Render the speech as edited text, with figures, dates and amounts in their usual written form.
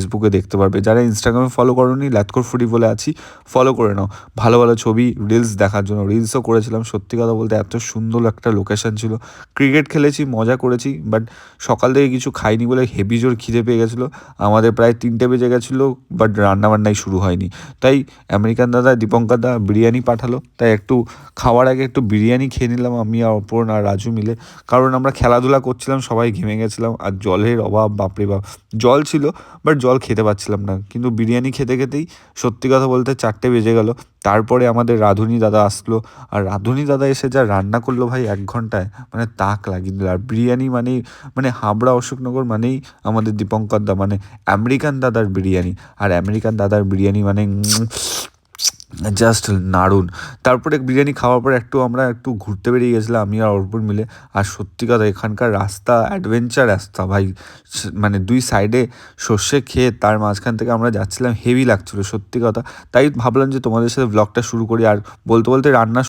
ফেসবুকে দেখতে পারবে। যারা ইনস্টাগ্রামে ফলো করোনি, ল্যাথকোর ফুডি বলে আছি, ফলো করে নাও ভালো ভালো ছবি রিলস দেখার জন্য। রিলসও করেছিলাম, সত্যি কথা বলতে এত সুন্দর একটা লোকেশন ছিল। ক্রিকেট খেলেছি, মজা করেছি, বাট সকাল থেকে কিছু খাইনি বলে হেভি জোর খিদে পেয়ে গেছিলো। আমাদের প্রায় 3টে বেজে গেছিলো, বাট রান্নাবান্নাই শুরু হয়নি। তাই আমেরিকান দাদা, দীপঙ্কর দা বিরিয়ানি পাঠালো, তাই একটু খাওয়ার আগে একটু বিরিয়ানি খেয়ে নিলাম আমি আর অপর্ণ আর রাজু মিলে। কারণ আমরা খেলাধুলা করছিলাম, সবাই ঘেমে গেছিলাম, আর জলের অভাব, বাপরে বাপ। জল ছিল, বাট জল খেতে পারছিলাম না। কিন্তু বিরিয়ানি খেতে খেতেই সত্যি কথা বলতে 4টে বেজে গেল। তারপরে আমাদের রাঁধুনি দাদা আসলো, আর রাঁধুনি দাদা এসে যা রান্না করলো ভাই 1 ঘন্টায়, মানে তাক লাগিয়ে দিল। আর বিরিয়ানি মানেই, মানে হাবড়া অশোকনগর মানেই আমাদের দীপঙ্কর দা, মানে আমেরিকান দাদার বিরিয়ানি। আর আমেরিকান দাদার বিরিয়ানি মানে জাস্ট নাড়ুন। তারপরে বিরিয়ানি খাওয়ার পর আমরা একটু ঘুরতে বেরিয়ে গেছিলাম আমি আর অর্পণ মিলে। আর সত্যি কথা এখানকার রাস্তা অ্যাডভেঞ্চার রাস্তা ভাই, মানে 2 সাইডে সর্ষে ক্ষেত, তার মাঝখান থেকে আমরা যাচ্ছিলাম, হেভি লাগছিলো সত্যি কথা। তাই ভাবলাম যে তোমাদের সাথে ব্লগটা শুরু করি। আর বলতে বলতে রান্না